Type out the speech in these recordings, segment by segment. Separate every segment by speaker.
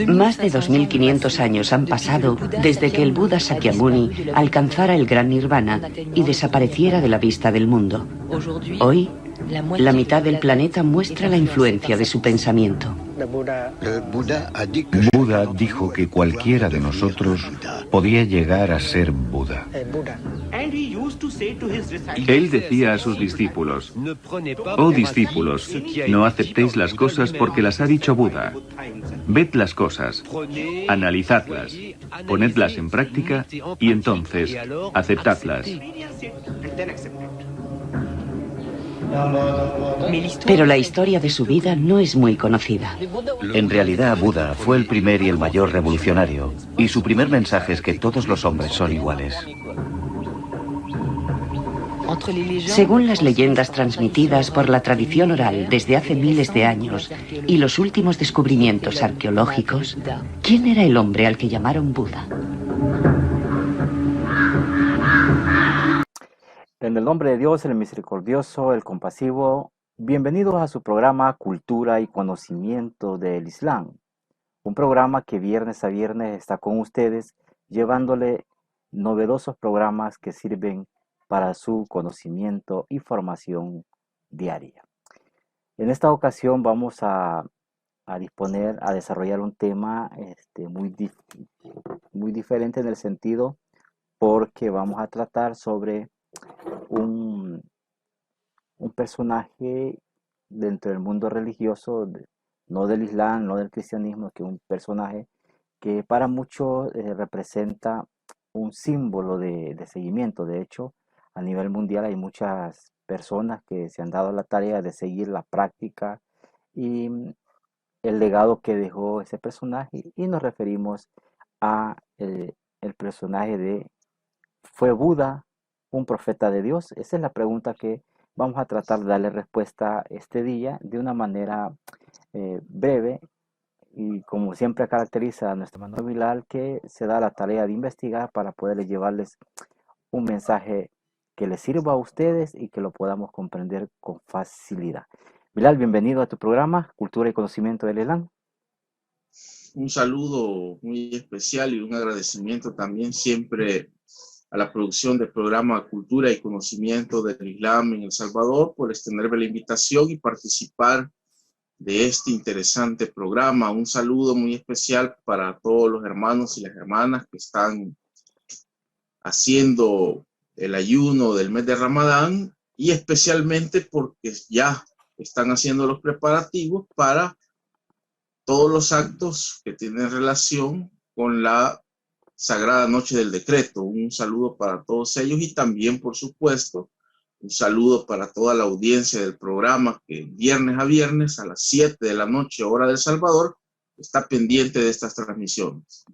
Speaker 1: Más de 2500 años han pasado desde que el Buda Sakyamuni alcanzara el gran nirvana y desapareciera de la vista del mundo. Hoy, la mitad del planeta muestra la influencia de su pensamiento.
Speaker 2: Buda dijo que cualquiera de nosotros podía llegar a ser Buda.
Speaker 3: Él decía a sus discípulos: oh discípulos, no aceptéis las cosas porque las ha dicho Buda. Ved las cosas, analizadlas, ponedlas en práctica y entonces aceptadlas.
Speaker 1: Pero la historia de su vida no es muy conocida.
Speaker 4: En realidad, Buda fue el primer y el mayor revolucionario, y su primer mensaje es que todos los hombres son iguales.
Speaker 1: Según las leyendas transmitidas por la tradición oral desde hace miles de años y los últimos descubrimientos arqueológicos, ¿quién era el hombre al que llamaron Buda?
Speaker 5: En el nombre de Dios, el misericordioso, el compasivo, bienvenidos a su programa Cultura y Conocimiento del Islam. Un programa que viernes a viernes está con ustedes, llevándole novedosos programas que sirven para su conocimiento y formación diaria. En esta ocasión vamos a desarrollar un tema muy diferente en el sentido porque vamos a tratar sobre un personaje dentro del mundo religioso, no del Islam, no del cristianismo, que un personaje que para muchos representa un símbolo de seguimiento. De hecho, a nivel mundial hay muchas personas que se han dado la tarea de seguir la práctica y el legado que dejó ese personaje, y nos referimos a el personaje de ¿fue Buda un profeta de Dios? Esa es la pregunta que vamos a tratar de darle respuesta este día de una manera breve, y como siempre caracteriza a nuestro hermano Bilal, que se da la tarea de investigar para poder llevarles un mensaje que les sirva a ustedes y que lo podamos comprender con facilidad. Bilal, bienvenido a tu programa Cultura y Conocimiento del Islam.
Speaker 6: Un saludo muy especial y un agradecimiento también siempre a la producción del programa Cultura y Conocimiento del Islam en El Salvador por extenderme la invitación y participar de este interesante programa. Un saludo muy especial para todos los hermanos y las hermanas que están haciendo el ayuno del mes de Ramadán, y especialmente porque ya están haciendo los preparativos para todos los actos que tienen relación con la Sagrada Noche del Decreto. Un saludo para todos ellos y también, por supuesto, un saludo para toda la audiencia del programa que viernes a viernes a las 7 de la noche, hora de El Salvador, está pendiente de estas transmisiones.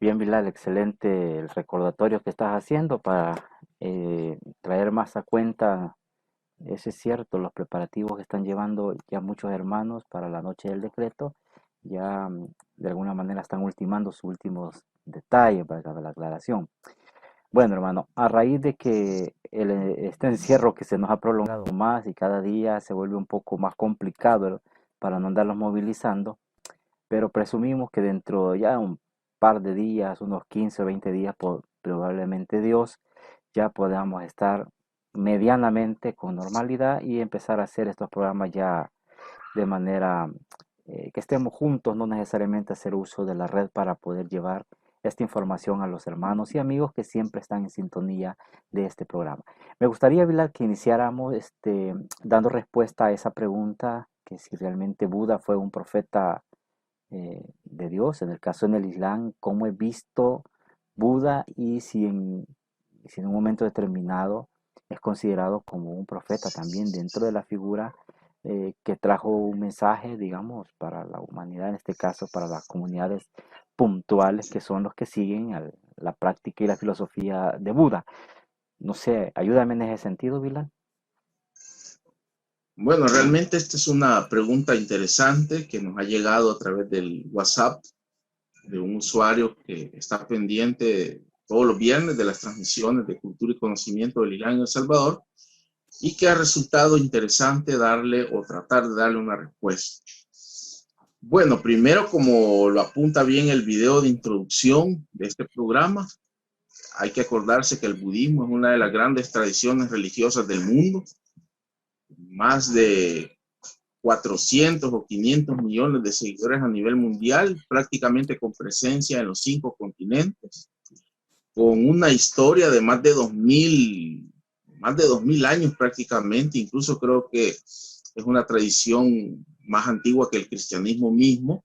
Speaker 5: Bien, Bilal, excelente el recordatorio que estás haciendo para traer más a cuenta. Eso es cierto, los preparativos que están llevando ya muchos hermanos para la Noche del Decreto, ya de alguna manera están ultimando sus últimos detalles para la aclaración. Bueno, hermano, a raíz de que este encierro que se nos ha prolongado más y cada día se vuelve un poco más complicado para no andarlos movilizando, pero presumimos que dentro de ya un par de días, unos 15 o 20 días, probablemente Dios, ya podamos estar medianamente con normalidad y empezar a hacer estos programas ya de manera que estemos juntos, no necesariamente hacer uso de la red para poder llevar esta información a los hermanos y amigos que siempre están en sintonía de este programa. Me gustaría, Bilal, que iniciáramos dando respuesta a esa pregunta, que si realmente Buda fue un profeta de Dios. En el caso en el Islam, cómo he visto Buda y si en un momento determinado es considerado como un profeta también dentro de la figura que trajo un mensaje, digamos, para la humanidad, en este caso para las comunidades puntuales que son los que siguen la práctica y la filosofía de Buda. No sé, ayúdame en ese sentido, Bilal.
Speaker 6: Bueno, realmente esta es una pregunta interesante que nos ha llegado a través del WhatsApp de un usuario que está pendiente todos los viernes de las transmisiones de Cultura y Conocimiento del Islam en El Salvador, y que ha resultado interesante darle o tratar de darle una respuesta. Bueno, primero, como lo apunta bien el video de introducción de este programa, hay que acordarse que el budismo es una de las grandes tradiciones religiosas del mundo. Más de 400 o 500 millones de seguidores a nivel mundial, prácticamente con presencia en los 5 continentes, con una historia de más de 2000 años prácticamente. Incluso creo que es una tradición más antigua que el cristianismo mismo.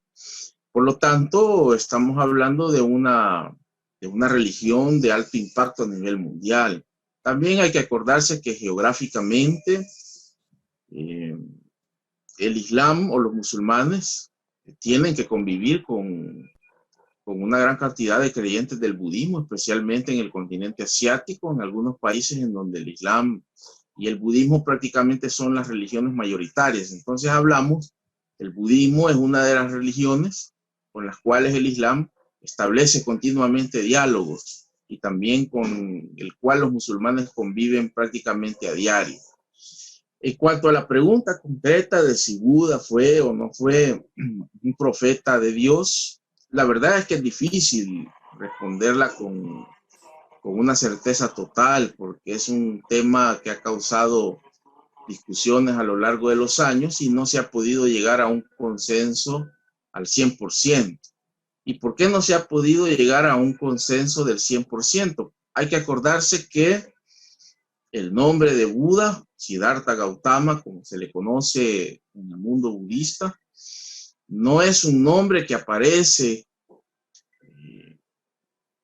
Speaker 6: Por lo tanto, estamos hablando de una religión de alto impacto a nivel mundial. También hay que acordarse que geográficamente el Islam o los musulmanes tienen que convivir con una gran cantidad de creyentes del budismo, especialmente en el continente asiático, en algunos países en donde el Islam y el budismo prácticamente son las religiones mayoritarias. Entonces hablamos, el budismo es una de las religiones con las cuales el Islam establece continuamente diálogos y también con el cual los musulmanes conviven prácticamente a diario. En cuanto a la pregunta concreta de si Buda fue o no fue un profeta de Dios, la verdad es que es difícil responderla con una certeza total, porque es un tema que ha causado discusiones a lo largo de los años y no se ha podido llegar a un consenso al 100%. ¿Y por qué no se ha podido llegar a un consenso del 100%? Hay que acordarse que el nombre de Buda, Siddhartha Gautama, como se le conoce en el mundo budista, no es un nombre que aparece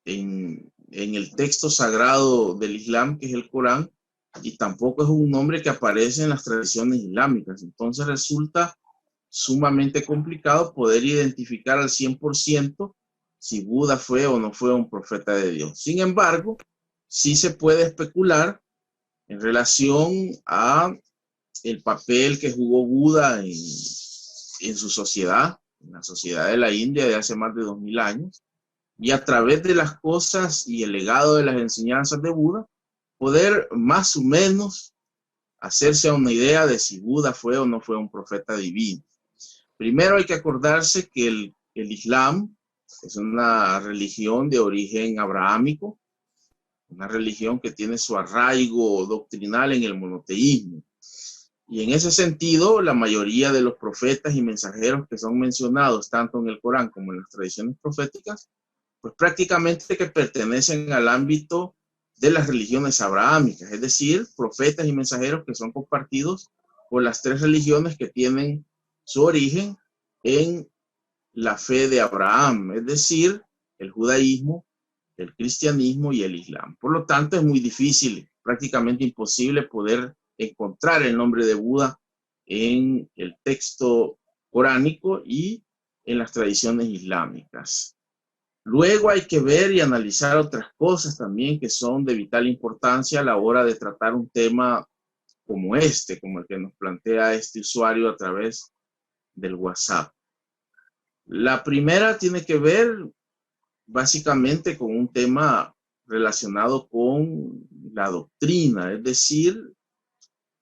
Speaker 6: en el texto sagrado del Islam, que es el Corán, y tampoco es un nombre que aparece en las tradiciones islámicas. Entonces resulta sumamente complicado poder identificar al 100% si Buda fue o no fue un profeta de Dios. Sin embargo, sí se puede especular en relación a el papel que jugó Buda en su sociedad, en la sociedad de la India de hace más de 2000 años, y a través de las cosas y el legado de las enseñanzas de Buda, poder más o menos hacerse una idea de si Buda fue o no fue un profeta divino. Primero hay que acordarse que el Islam es una religión de origen abrahámico, una religión que tiene su arraigo doctrinal en el monoteísmo. Y en ese sentido, la mayoría de los profetas y mensajeros que son mencionados tanto en el Corán como en las tradiciones proféticas, pues prácticamente que pertenecen al ámbito de las religiones abrahámicas, es decir, profetas y mensajeros que son compartidos por las 3 religiones que tienen su origen en la fe de Abraham, es decir, el judaísmo, el cristianismo y el islam. Por lo tanto, es muy difícil, prácticamente imposible poder encontrar el nombre de Buda en el texto coránico y en las tradiciones islámicas. Luego hay que ver y analizar otras cosas también que son de vital importancia a la hora de tratar un tema como este, como el que nos plantea este usuario a través del WhatsApp. La primera tiene que ver básicamente con un tema relacionado con la doctrina, es decir,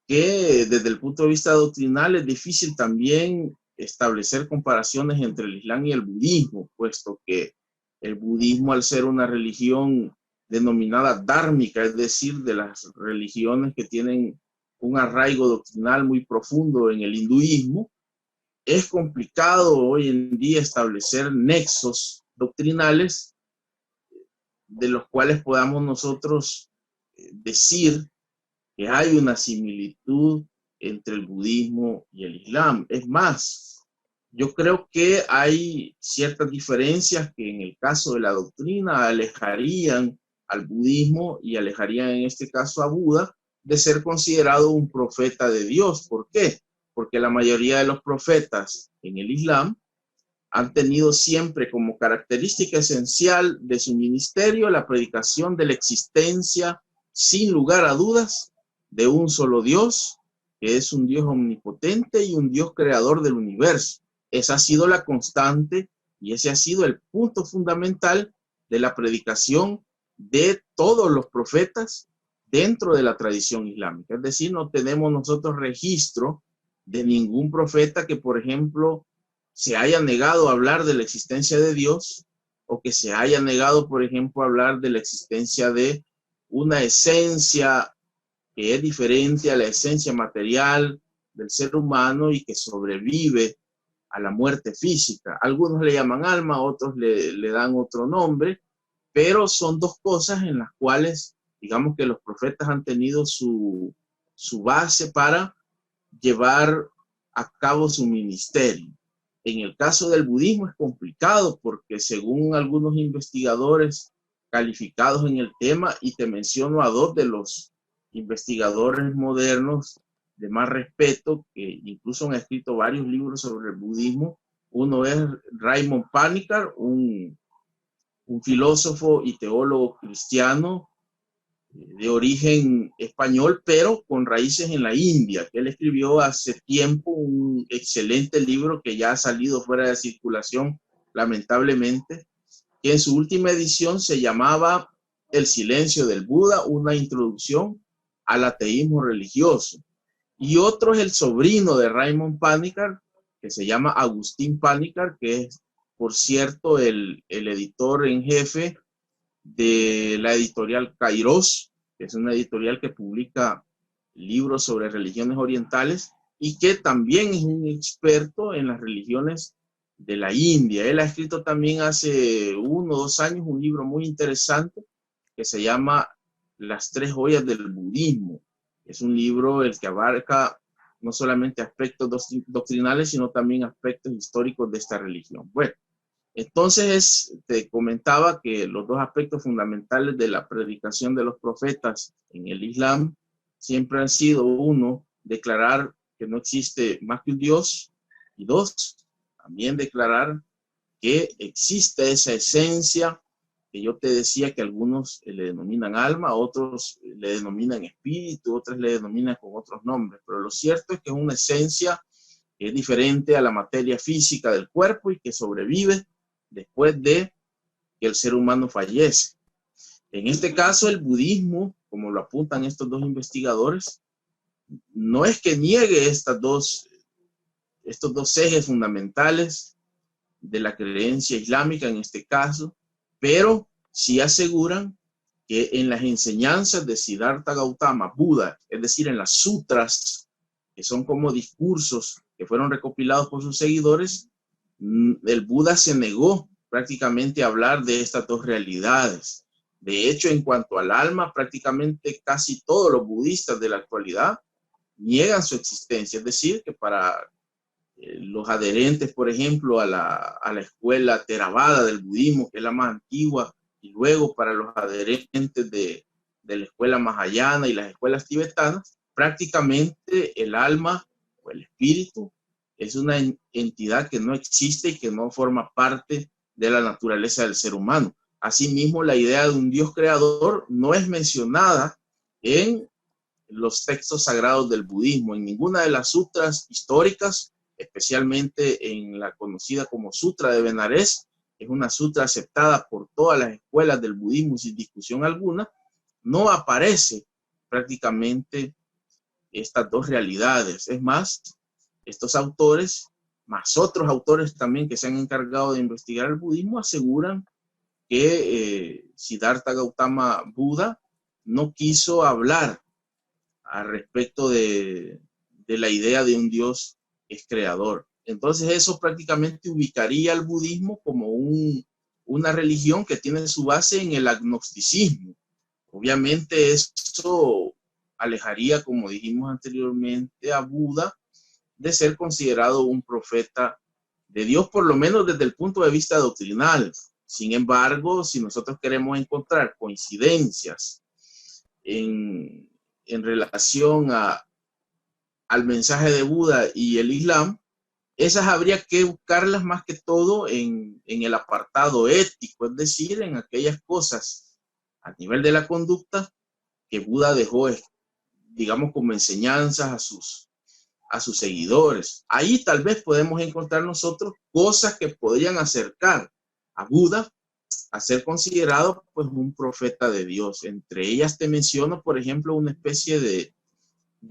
Speaker 6: que desde el punto de vista doctrinal es difícil también establecer comparaciones entre el Islam y el budismo, puesto que el budismo, al ser una religión denominada dármica, es decir, de las religiones que tienen un arraigo doctrinal muy profundo en el hinduismo, es complicado hoy en día establecer nexos doctrinales de los cuales podamos nosotros decir que hay una similitud entre el budismo y el islam. Es más, yo creo que hay ciertas diferencias que en el caso de la doctrina alejarían al budismo y alejarían en este caso a Buda de ser considerado un profeta de Dios. ¿Por qué? Porque la mayoría de los profetas en el Islam han tenido siempre como característica esencial de su ministerio la predicación de la existencia, sin lugar a dudas, de un solo Dios, que es un Dios omnipotente y un Dios creador del universo. Esa ha sido la constante y ese ha sido el punto fundamental de la predicación de todos los profetas dentro de la tradición islámica. Es decir, no tenemos nosotros registro de ningún profeta que, por ejemplo, se haya negado a hablar de la existencia de Dios, o que se haya negado, por ejemplo, a hablar de la existencia de una esencia que es diferente a la esencia material del ser humano y que sobrevive a la muerte física. Algunos le llaman alma, otros le dan otro nombre, pero son dos cosas en las cuales, digamos que los profetas han tenido su base para llevar a cabo su ministerio. En el caso del budismo es complicado porque según algunos investigadores calificados en el tema, y te menciono a dos de los investigadores modernos de más respeto, que incluso han escrito varios libros sobre el budismo. Uno es Raymond Panikkar, un filósofo y teólogo cristiano de origen español, pero con raíces en la India, que él escribió hace tiempo un excelente libro que ya ha salido fuera de circulación, lamentablemente, que en su última edición se llamaba El silencio del Buda, una introducción al ateísmo religioso. Y otro es el sobrino de Raymond Panikkar, que se llama Agustín Panikkar, que es, por cierto, el editor en jefe de la editorial Kairos, que es una editorial que publica libros sobre religiones orientales y que también es un experto en las religiones de la India. Él ha escrito también hace 1 o 2 años un libro muy interesante que se llama Las 3 joyas del budismo. Es un libro el que abarca no solamente aspectos doctrinales, sino también aspectos históricos de esta religión. Bueno, entonces te comentaba que los dos aspectos fundamentales de la predicación de los profetas en el Islam siempre han sido: uno, declarar que no existe más que un Dios, y dos, también declarar que existe esa esencia que yo te decía que algunos le denominan alma, otros le denominan espíritu, otros le denominan con otros nombres, pero lo cierto es que es una esencia que es diferente a la materia física del cuerpo y que sobrevive después de que el ser humano fallece. En este caso, el budismo, como lo apuntan estos dos investigadores, no es que niegue estos dos ejes fundamentales de la creencia islámica en este caso, pero sí aseguran que en las enseñanzas de Siddhartha Gautama, Buda, es decir, en las sutras, que son como discursos que fueron recopilados por sus seguidores, el Buda se negó prácticamente a hablar de estas dos realidades. De hecho, en cuanto al alma, prácticamente casi todos los budistas de la actualidad niegan su existencia. Es decir, que para los adherentes, por ejemplo, a la escuela Theravada del budismo, que es la más antigua, y luego para los adherentes de la escuela Mahayana y las escuelas tibetanas, prácticamente el alma o el espíritu es una entidad que no existe y que no forma parte de la naturaleza del ser humano. Asimismo, la idea de un Dios creador no es mencionada en los textos sagrados del budismo, en ninguna de las sutras históricas, especialmente en la conocida como Sutra de Benares, es una sutra aceptada por todas las escuelas del budismo sin discusión alguna. No aparece prácticamente estas dos realidades. Es más, estos autores, más otros autores también que se han encargado de investigar el budismo, aseguran que Siddhartha Gautama Buda no quiso hablar al respecto de la idea de un Dios es creador. Entonces eso prácticamente ubicaría al budismo como una religión que tiene su base en el agnosticismo. Obviamente eso alejaría, como dijimos anteriormente, a Buda de ser considerado un profeta de Dios, por lo menos desde el punto de vista doctrinal. Sin embargo, si nosotros queremos encontrar coincidencias en relación al mensaje de Buda y el Islam, esas habría que buscarlas más que todo en el apartado ético, es decir, en aquellas cosas a nivel de la conducta que Buda dejó, digamos, como enseñanzas a sus seguidores. Ahí tal vez podemos encontrar nosotros cosas que podrían acercar a Buda a ser considerado pues un profeta de Dios. Entre ellas te menciono, por ejemplo, una especie de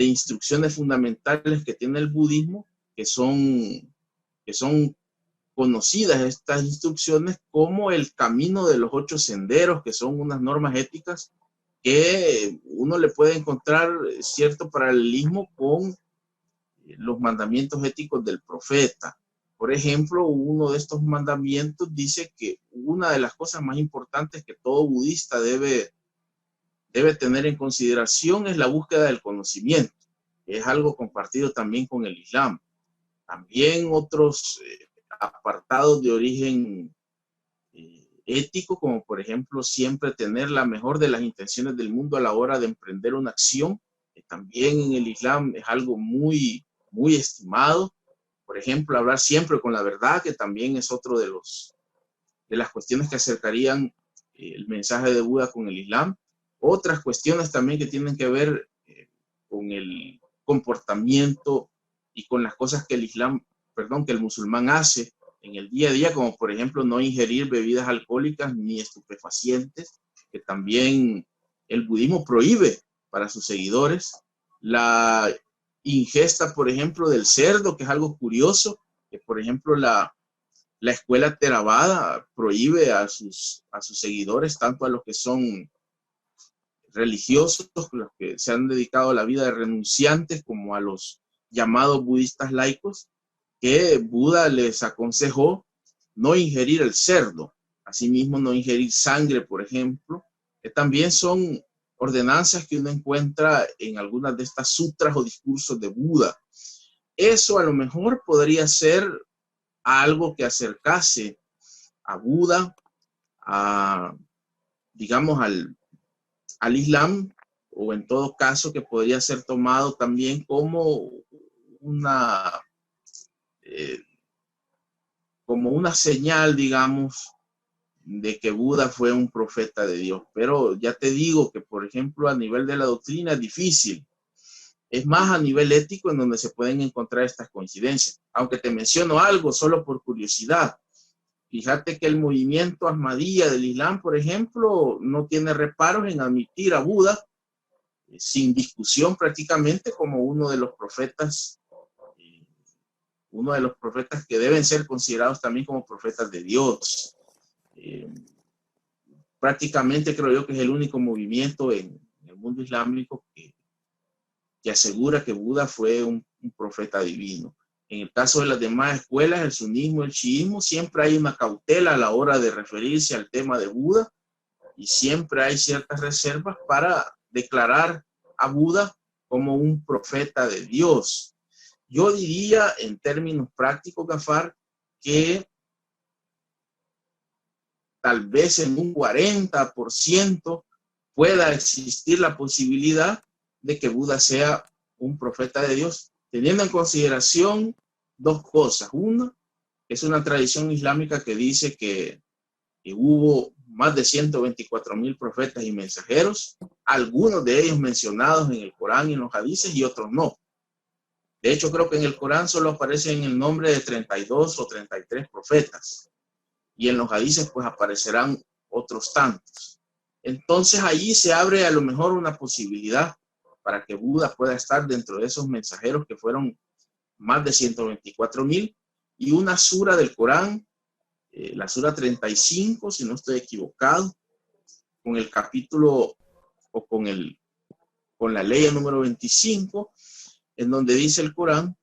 Speaker 6: instrucciones fundamentales que tiene el budismo, que son conocidas estas instrucciones como el camino de los 8 senderos, que son unas normas éticas que uno le puede encontrar cierto paralelismo con los mandamientos éticos del profeta. Por ejemplo, uno de estos mandamientos dice que una de las cosas más importantes que todo budista debe tener en consideración es la búsqueda del conocimiento. Es algo compartido también con el Islam. También otros apartados de origen ético, como por ejemplo siempre tener la mejor de las intenciones del mundo a la hora de emprender una acción, que también en el Islam es algo muy estimado. Por ejemplo, hablar siempre con la verdad, que también es otro de las cuestiones que acercarían el mensaje de Buda con el Islam. Otras cuestiones también que tienen que ver con el comportamiento y con las cosas que el musulmán hace en el día a día, como por ejemplo no ingerir bebidas alcohólicas ni estupefacientes, que también el budismo prohíbe para sus seguidores. La ingesta, por ejemplo, del cerdo, que es algo curioso, que por ejemplo la escuela Theravada prohíbe a sus seguidores, tanto a los que son religiosos, los que se han dedicado a la vida de renunciantes, como a los llamados budistas laicos, que Buda les aconsejó no ingerir el cerdo, asimismo no ingerir sangre, por ejemplo, que también son ordenanzas que uno encuentra en algunas de estas sutras o discursos de Buda. Eso a lo mejor podría ser algo que acercase a Buda, digamos, al Islam, o en todo caso que podría ser tomado también como una señal, digamos, de que Buda fue un profeta de Dios. Pero ya te digo que, por ejemplo, a nivel de la doctrina es difícil. Es más a nivel ético en donde se pueden encontrar estas coincidencias. Aunque te menciono algo solo por curiosidad. Fíjate que el movimiento Ahmadiyya del Islam, por ejemplo, no tiene reparos en admitir a Buda sin discusión prácticamente como uno de los profetas que deben ser considerados también como profetas de Dios. Prácticamente creo yo que es el único movimiento en el mundo islámico que asegura que Buda fue un profeta divino. En el caso de las demás escuelas, el sunismo, el chiismo, siempre hay una cautela a la hora de referirse al tema de Buda y siempre hay ciertas reservas para declarar a Buda como un profeta de Dios. Yo diría en términos prácticos, Gafar, que tal vez en un 40% pueda existir la posibilidad de que Buda sea un profeta de Dios, teniendo en consideración dos cosas. Una, es una tradición islámica que dice que hubo más de 124,000 profetas y mensajeros, algunos de ellos mencionados en el Corán y en los hadices y otros no. De hecho, creo que en el Corán solo aparecen el nombre de 32 o 33 profetas y en los hadices pues aparecerán otros tantos. Entonces allí se abre a lo mejor una posibilidad para que Buda pueda estar dentro de esos mensajeros que fueron más de 124,000, y una sura del Corán, la sura 35, si no estoy equivocado, con el capítulo o con la ley número 25, en donde dice el Corán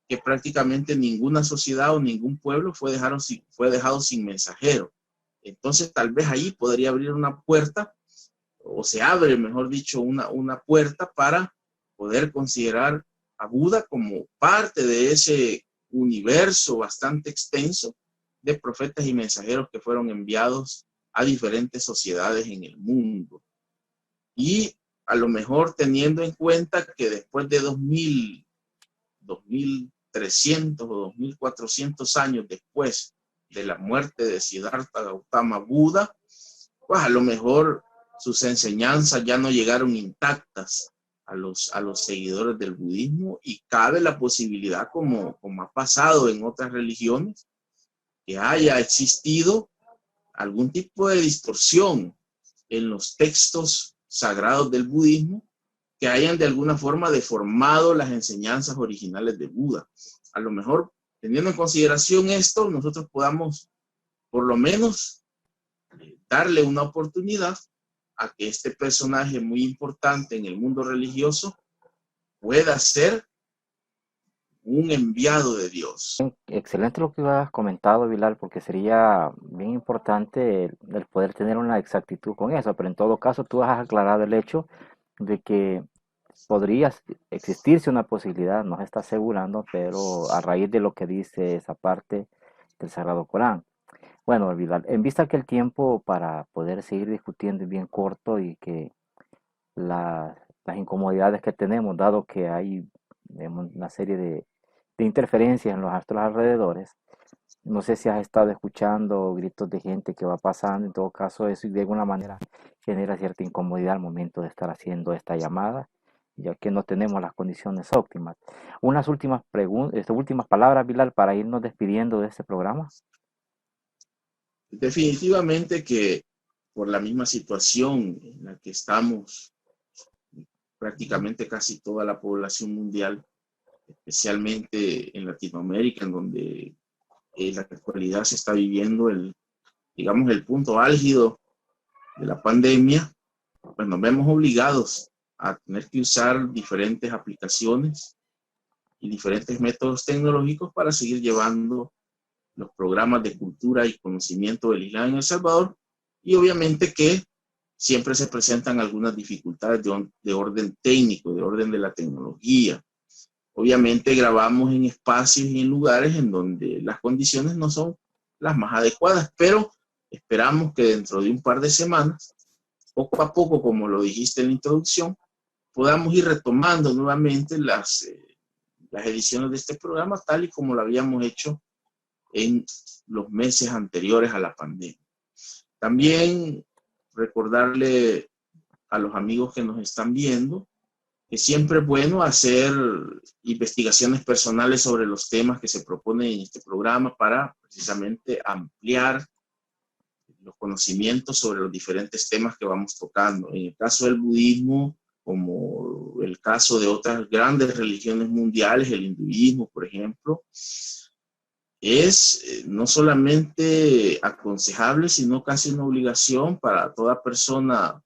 Speaker 6: que prácticamente ninguna sociedad o ningún pueblo fue dejado sin mensajero. Entonces tal vez ahí podría abrir una puerta, o se abre, mejor dicho, una puerta para poder considerar a Buda como parte de ese universo bastante extenso de profetas y mensajeros que fueron enviados a diferentes sociedades en el mundo. Y a lo mejor teniendo en cuenta que después de 2300 o 2400 años después de la muerte de Siddhartha Gautama Buda, pues a lo mejor sus enseñanzas ya no llegaron intactas a los seguidores del budismo, y cabe la posibilidad, como ha pasado en otras religiones, que haya existido algún tipo de distorsión en los textos sagrados del budismo, que hayan de alguna forma deformado las enseñanzas originales de Buda. A lo mejor teniendo en consideración esto, nosotros podamos por lo menos darle una oportunidad a que este personaje muy importante en el mundo religioso pueda ser un enviado de Dios.
Speaker 5: Excelente lo que has comentado, Bilal, porque sería bien importante el poder tener una exactitud con eso, pero en todo caso tú has aclarado el hecho de que podría existirse una posibilidad, no se está asegurando, pero a raíz de lo que dice esa parte del Sagrado Corán. Bueno, Bilal, en vista que el tiempo para poder seguir discutiendo es bien corto y que las incomodidades que tenemos, dado que hay una serie de interferencias en los astros alrededores. No sé si has estado escuchando gritos de gente que va pasando, en todo caso eso de alguna manera genera cierta incomodidad al momento de estar haciendo esta llamada, ya que no tenemos las condiciones óptimas. Unas últimas preguntas, últimas palabras, Bilal, para irnos despidiendo de este programa.
Speaker 6: Definitivamente que por la misma situación en la que estamos, prácticamente casi toda la población mundial, especialmente en Latinoamérica, en donde en la actualidad se está viviendo digamos, el punto álgido de la pandemia, pues nos vemos obligados a tener que usar diferentes aplicaciones y diferentes métodos tecnológicos para seguir llevando los programas de cultura y conocimiento del Islam en El Salvador, y obviamente que siempre se presentan algunas dificultades de orden técnico, de orden de la tecnología. Obviamente grabamos en espacios y en lugares en donde las condiciones no son las más adecuadas, pero esperamos que dentro de un par de semanas, poco a poco, como lo dijiste en la introducción, podamos ir retomando nuevamente las ediciones de este programa tal y como lo habíamos hecho en los meses anteriores a la pandemia. También recordarle a los amigos que nos están viendo que siempre es bueno hacer investigaciones personales sobre los temas que se proponen en este programa para precisamente ampliar los conocimientos sobre los diferentes temas que vamos tocando. En el caso del budismo, como el caso de otras grandes religiones mundiales, el hinduismo, por ejemplo, es no solamente aconsejable, sino casi una obligación para toda persona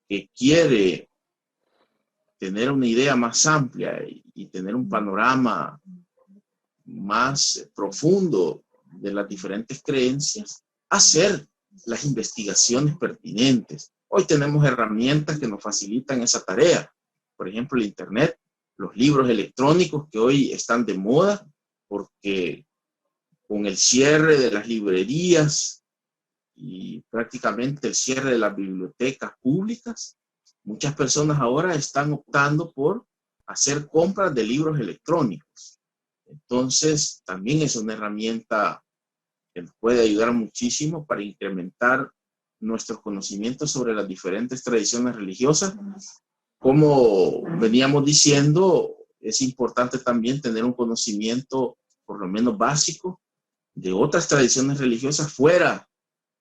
Speaker 6: que quiere tener una idea más amplia y tener un panorama más profundo de las diferentes creencias, hacer las investigaciones pertinentes. Hoy tenemos herramientas que nos facilitan esa tarea. Por ejemplo, el Internet, los libros electrónicos que hoy están de moda, porque con el cierre de las librerías y prácticamente el cierre de las bibliotecas públicas, muchas personas ahora están optando por hacer compras de libros electrónicos. Entonces, también es una herramienta que nos puede ayudar muchísimo para incrementar nuestros conocimientos sobre las diferentes tradiciones religiosas. Como veníamos diciendo, es importante también tener un conocimiento, por lo menos básico, de otras tradiciones religiosas fuera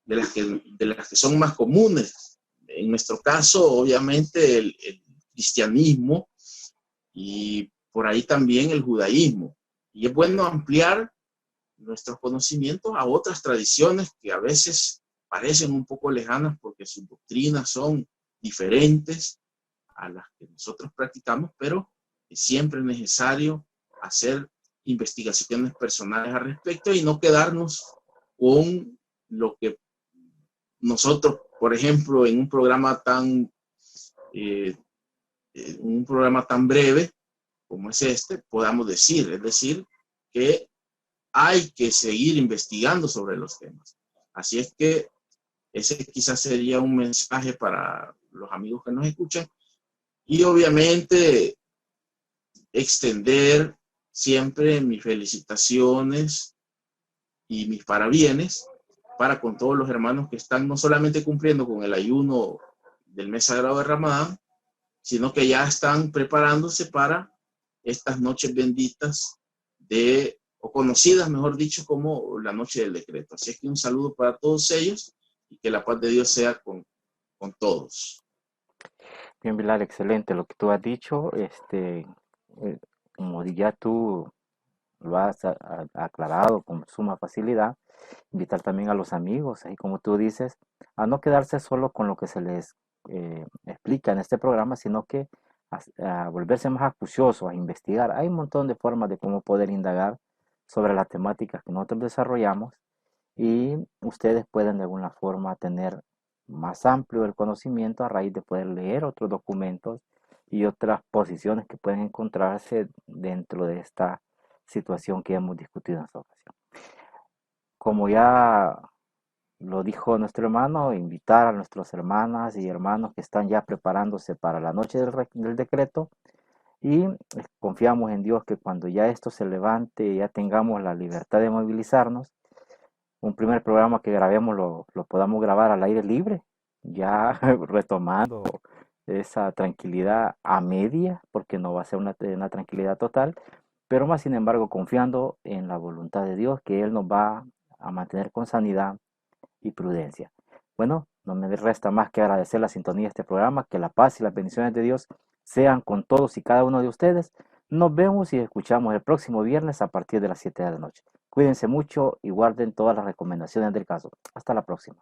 Speaker 6: de las que son más comunes. En nuestro caso, obviamente, el cristianismo y por ahí también el judaísmo. Y es bueno ampliar nuestros conocimientos a otras tradiciones que a veces parecen un poco lejanas porque sus doctrinas son diferentes a las que nosotros practicamos, pero siempre es necesario hacer investigaciones personales al respecto y no quedarnos con lo que nosotros, por ejemplo, en un programa tan breve como es este, podamos decir. Es decir, que hay que seguir investigando sobre los temas. Así es que ese quizás sería un mensaje para los amigos que nos escuchan. Y obviamente extender siempre mis felicitaciones y mis parabienes para con todos los hermanos que están no solamente cumpliendo con el ayuno del mes sagrado de Ramadán, sino que ya están preparándose para estas noches benditas o conocidas, mejor dicho, como la noche del decreto. Así es que un saludo para todos ellos y que la paz de Dios sea con todos.
Speaker 5: Bien, Bilal, excelente lo que tú has dicho. Como ya tú lo has aclarado con suma facilidad. Invitar también a los amigos, ahí como tú dices, a no quedarse solo con lo que se les explica en este programa, sino que a volverse más acuciosos, a investigar. Hay un montón de formas de cómo poder indagar sobre las temáticas que nosotros desarrollamos y ustedes pueden de alguna forma tener más amplio el conocimiento a raíz de poder leer otros documentos y otras posiciones que pueden encontrarse dentro de esta situación que hemos discutido en esta ocasión. Como ya lo dijo nuestro hermano, invitar a nuestras hermanas y hermanos que están ya preparándose para la noche del decreto y confiamos en Dios que cuando ya esto se levante, ya tengamos la libertad de movilizarnos, un primer programa que grabemos lo podamos grabar al aire libre, ya retomando esa tranquilidad a media, porque no va a ser una tranquilidad total, pero más sin embargo confiando en la voluntad de Dios, que Él nos va a mantener con sanidad y prudencia. Bueno, no me resta más que agradecer la sintonía de este programa, que la paz y las bendiciones de Dios sean con todos y cada uno de ustedes. Nos vemos y escuchamos el próximo viernes a partir de las 7 de la noche. Cuídense mucho y guarden todas las recomendaciones del caso. Hasta la próxima.